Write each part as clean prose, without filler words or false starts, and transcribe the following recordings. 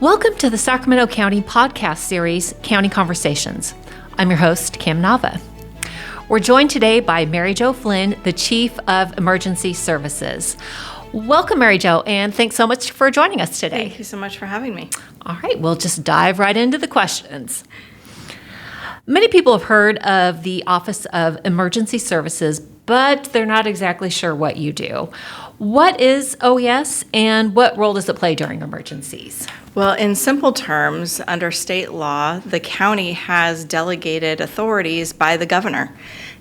Welcome to the Sacramento County podcast series, County Conversations. I'm your host, Kim Nava. We're joined today by Mary Jo Flynn, the Chief of Emergency Services. Welcome, Mary Jo, and thanks so much for joining us today. Thank you so much for having me. All right, we'll just dive right into the questions. Many people have heard of the Office of Emergency Services, but they're not exactly sure what you do. What is OES and what role does it play during emergencies? Well, in simple terms, under state law, the county has delegated authorities by the governor,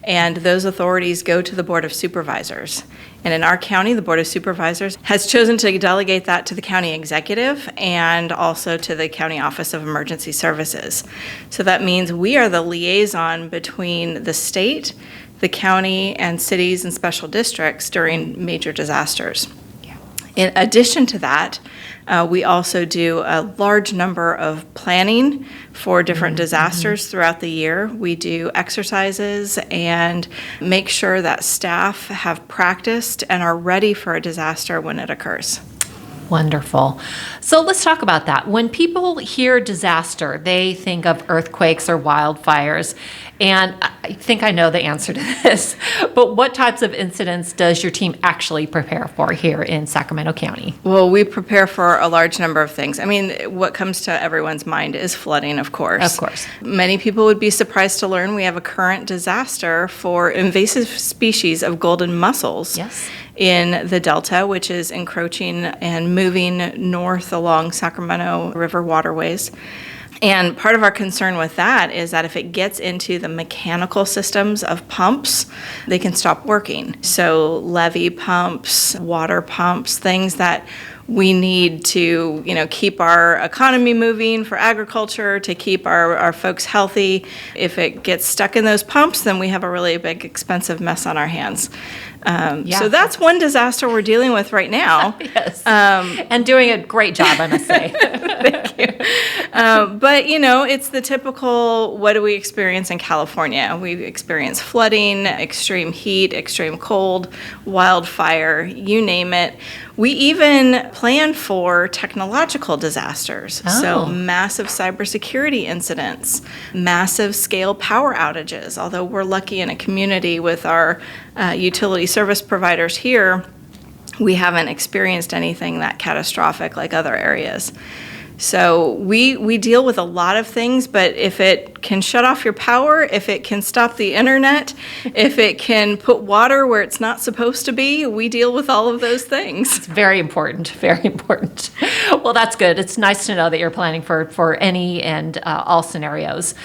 and those authorities go to the Board of Supervisors. And in our county, the Board of Supervisors has chosen to delegate that to the county executive and also to the County Office of Emergency Services. So that means we are the liaison between the state, the county, and cities and special districts during major disasters. In addition to that, we also do a large number of planning for different disasters throughout the year. We do exercises and make sure that staff have practiced and are ready for a disaster when it occurs. Wonderful. So let's talk about that. When people hear disaster, they think of earthquakes or wildfires. And I think I know the answer to this, but what types of incidents does your team actually prepare for here in Sacramento County? Well, we prepare for a large number of things. I mean, what comes to everyone's mind is flooding, of course. Of course. Many people would be surprised to learn we have a current disaster for invasive species of golden mussels. Yes. In the Delta, which is encroaching and moving north along Sacramento River waterways. And part of our concern with that is that if it gets into the mechanical systems of pumps, they can stop working. So levee pumps, water pumps, things that we need to, keep our economy moving for agriculture, to keep our folks healthy. If it gets stuck in those pumps, then we have a really big, expensive mess on our hands. So that's one disaster we're dealing with right now. Yes. And doing a great job, I must say. Thank you. But, it's the typical, what do we experience in California? We experience flooding, extreme heat, extreme cold, wildfire, you name it. We even plan for technological disasters. Oh. So massive cybersecurity incidents, massive scale power outages. Although we're lucky in a community with our utility service providers here, we haven't experienced anything that catastrophic like other areas. So we deal with a lot of things, but if it can shut off your power, if it can stop the internet, if it can put water where it's not supposed to be, we deal with all of those things. It's very important, very important. Well, that's good. It's nice to know that you're planning for any and all scenarios.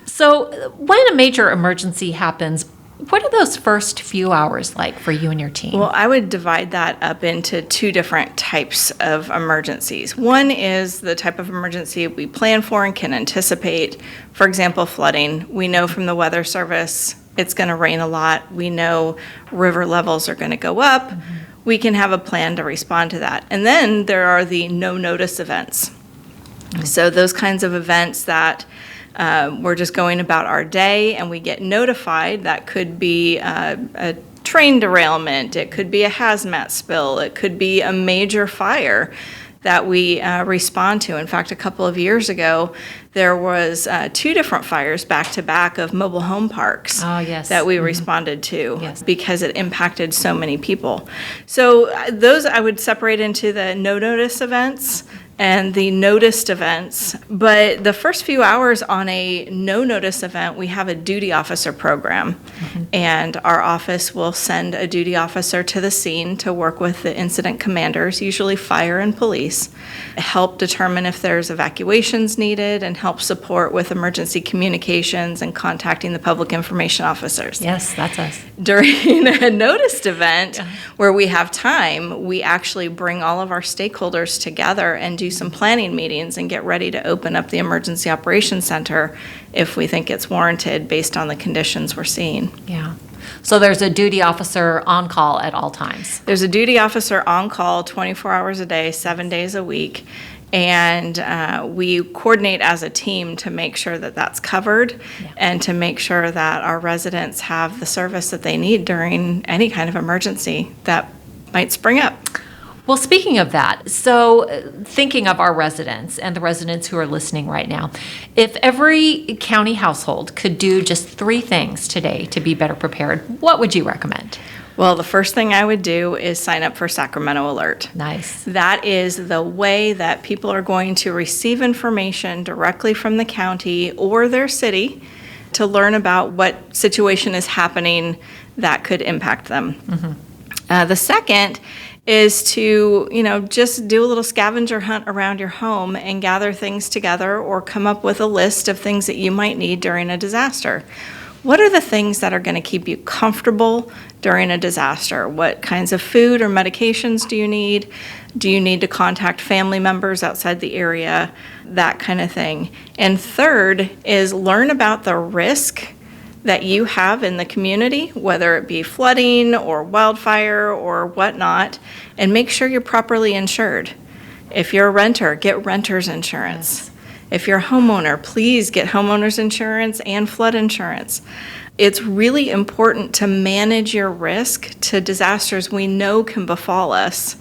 So when a major emergency happens, what are those first few hours like for you and your team? Well, I would divide that up into two different types of emergencies. One is the type of emergency we plan for and can anticipate. For example, flooding. We know from the Weather Service it's going to rain a lot. We know river levels are going to go up. Mm-hmm. We can have a plan to respond to that. And then there are the no-notice events. Mm-hmm. So those kinds of events that we're just going about our day and we get notified. That could be a train derailment, it could be a hazmat spill, it could be a major fire that we respond to. In fact, a couple of years ago, there was 2 different fires back to back of mobile home parks that we responded to because it impacted so many people. So those I would separate into the no-notice events and the noticed events. But the first few hours on a no-notice event, we have a duty officer program. Mm-hmm. And our office will send a duty officer to the scene to work with the incident commanders, usually fire and police, help determine if there's evacuations needed, and help support with emergency communications and contacting the public information officers. Yes, that's us. During a noticed event where we have time, we actually bring all of our stakeholders together and do some planning meetings and get ready to open up the Emergency Operations Center if we think it's warranted based on the conditions we're seeing. Yeah. So there's a duty officer on call at all times. There's a duty officer on call 24 hours a day, 7 days a week. And we coordinate as a team to make sure that that's covered and to make sure that our residents have the service that they need during any kind of emergency that might spring up. Well, speaking of that, so thinking of our residents and the residents who are listening right now, if every county household could do just 3 things today to be better prepared, what would you recommend? Well, the first thing I would do is sign up for Sacramento Alert. Nice. That is the way that people are going to receive information directly from the county or their city to learn about what situation is happening that could impact them. The second is to, just do a little scavenger hunt around your home and gather things together or come up with a list of things that you might need during a disaster. What are the things that are going to keep you comfortable during a disaster? What kinds of food or medications do you need? Do you need to contact family members outside the area? That kind of thing. And third is learn about the risk that you have in the community, whether it be flooding or wildfire or whatnot, and make sure you're properly insured. If you're a renter, get renter's insurance. If you're a homeowner, please get homeowner's insurance and flood insurance. It's really important to manage your risk to disasters we know can befall us,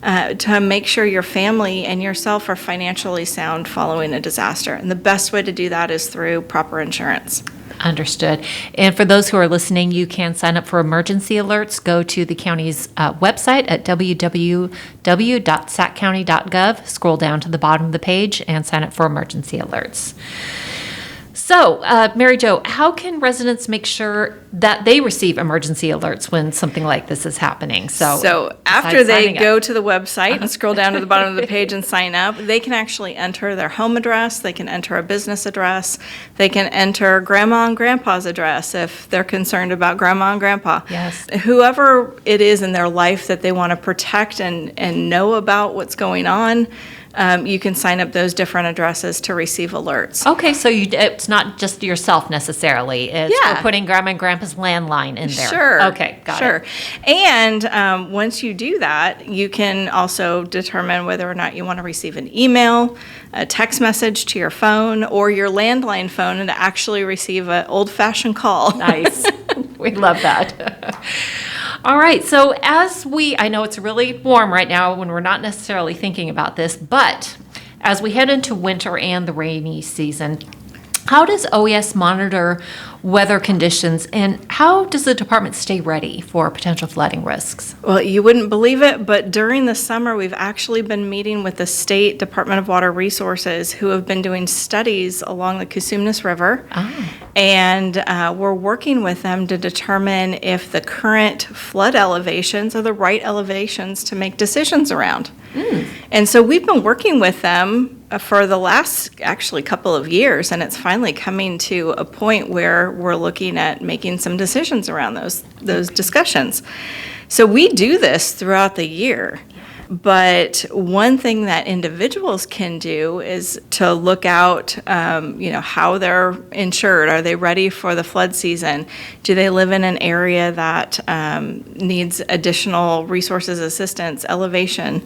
to make sure your family and yourself are financially sound following a disaster. And the best way to do that is through proper insurance. Understood. And for those who are listening, you can sign up for emergency alerts. Go to the county's website at www.saccounty.gov. Scroll down to the bottom of the page and sign up for emergency alerts. So, Mary Jo, how can residents make sure that they receive emergency alerts when something like this is happening? So after they go to the website and scroll down to the bottom of the page and sign up, they can actually enter their home address, they can enter a business address, they can enter grandma and grandpa's address if they're concerned about grandma and grandpa. Yes. Whoever it is in their life that they want to protect and know about what's going on, you can sign up those different addresses to receive alerts. Okay, so it's not just yourself necessarily. It's Yeah. we're putting grandma and grandpa's landline in there. Sure. Okay, got it. And once you do that, you can also determine whether or not you want to receive an email, a text message to your phone, or your landline phone and to actually receive an old-fashioned call. Nice. We love that. All right, so I know it's really warm right now when we're not necessarily thinking about this, but as we head into winter and the rainy season, how does OES monitor weather conditions, and how does the department stay ready for potential flooding risks? Well, you wouldn't believe it, but during the summer, we've actually been meeting with the State Department of Water Resources, who have been doing studies along the Cosumnes River. And we're working with them to determine if the current flood elevations are the right elevations to make decisions around. And so we've been working with them for the last actually couple of years, and it's finally coming to a point where we're looking at making some decisions around those discussions. So we do this throughout the year. But one thing that individuals can do is to look out, how they're insured. Are they ready for the flood season? Do they live in an area that needs additional resources, assistance, elevation?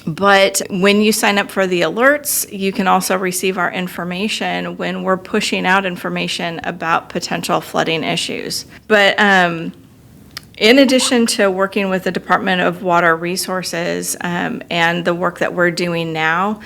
But when you sign up for the alerts, you can also receive our information when we're pushing out information about potential flooding issues. But in addition to working with the Department of Water Resources and the work that we're doing now,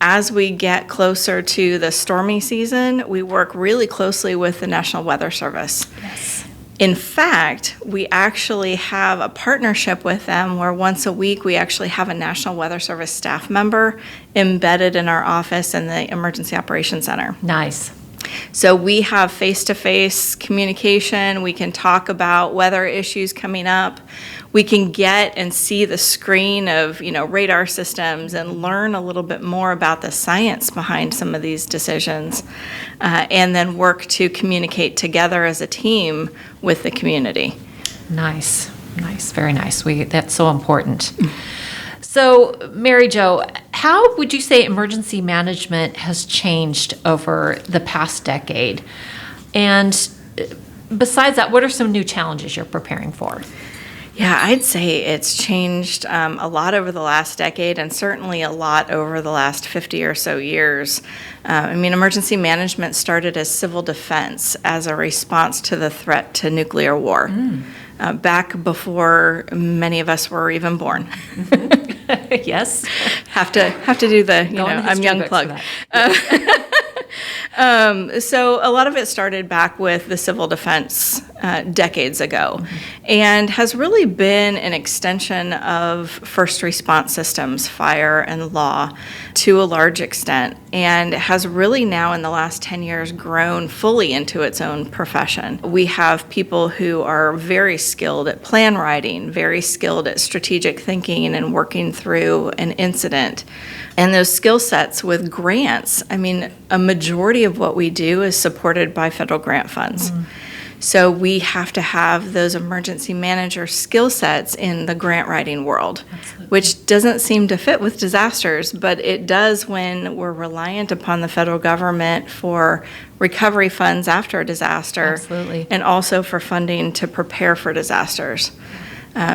as we get closer to the stormy season, we work really closely with the National Weather Service. Yes. In fact, we actually have a partnership with them where once a week we actually have a National Weather Service staff member embedded in our office in the Emergency Operations Center. Nice. So we have face-to-face communication. We can talk about weather issues coming up. We can get and see the screen of, radar systems and learn a little bit more about the science behind some of these decisions, and then work to communicate together as a team with the community. Nice, very nice. That's so important. So, Mary Jo, how would you say emergency management has changed over the past decade? And besides that, what are some new challenges you're preparing for? Yeah, I'd say it's changed a lot over the last decade, and certainly a lot over the last 50 or so years. Emergency management started as civil defense as a response to the threat to nuclear war. back before many of us were even born. Yes. Have to do the, Go on the I'm history young books plug. for that. So a lot of it started back with the civil defense decades ago, and has really been an extension of first response systems, fire and law, to a large extent, and has really now in the last 10 years grown fully into its own profession. We have people who are very skilled at plan writing, very skilled at strategic thinking and working through an incident. And those skill sets with grants, I mean, a majority of what we do is supported by federal grant funds. So we have to have those emergency manager skill sets in the grant writing world, which doesn't seem to fit with disasters, but it does when we're reliant upon the federal government for recovery funds after a disaster. Absolutely. And also for funding to prepare for disasters.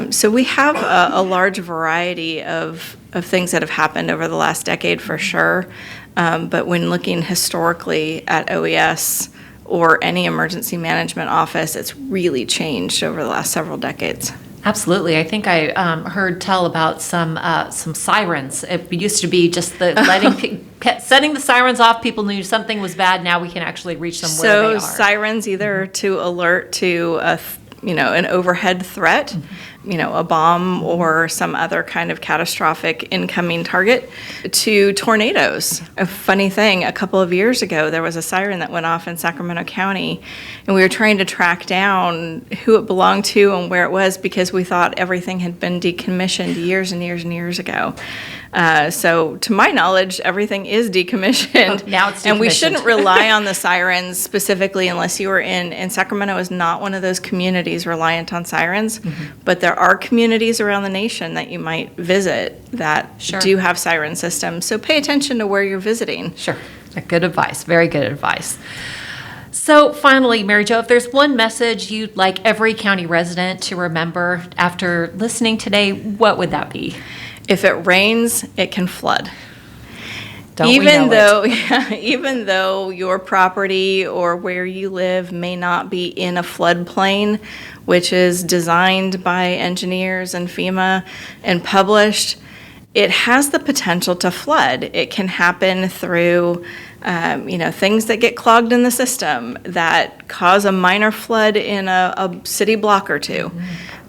So we have a large variety of things that have happened over the last decade for sure. But when looking historically at OES or any emergency management office, it's really changed over the last several decades. Absolutely. I think I heard tell about some sirens. It used to be just the setting the sirens off. People knew something was bad. Now we can actually reach them where they are. So sirens either to alert to an overhead threat, a bomb or some other kind of catastrophic incoming target, to tornadoes. A funny thing, a couple of years ago, there was a siren that went off in Sacramento County, and we were trying to track down who it belonged to and where it was because we thought everything had been decommissioned years and years and years ago. So to my knowledge, everything is decommissioned. Oh, now it's decommissioned. And we shouldn't rely on the sirens specifically unless you are and Sacramento is not one of those communities reliant on sirens, but there are communities around the nation that you might visit that Sure. do have siren systems. So pay attention to where you're visiting. Sure. Good advice. Very good advice. So finally, Mary Jo, if there's one message you'd like every county resident to remember after listening today, what would that be? If it rains, it can flood. Don't we know it? Even though your property or where you live may not be in a floodplain, which is designed by engineers and FEMA and published, it has the potential to flood. It can happen through things that get clogged in the system that cause a minor flood in a city block or two.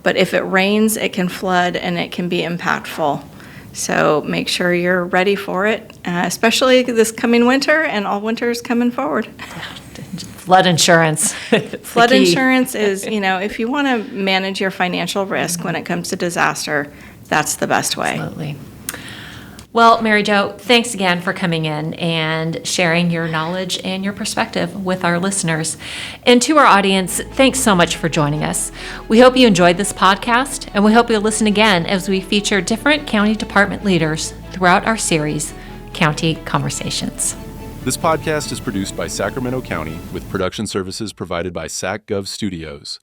But if it rains, it can flood and it can be impactful. So make sure you're ready for it, especially this coming winter and all winters coming forward. Flood insurance. Flood insurance is, if you want to manage your financial risk when it comes to disaster, that's the best way. Absolutely. Well, Mary Jo, thanks again for coming in and sharing your knowledge and your perspective with our listeners. And to our audience, thanks so much for joining us. We hope you enjoyed this podcast, and we hope you'll listen again as we feature different county department leaders throughout our series, County Conversations. This podcast is produced by Sacramento County with production services provided by SacGov Studios.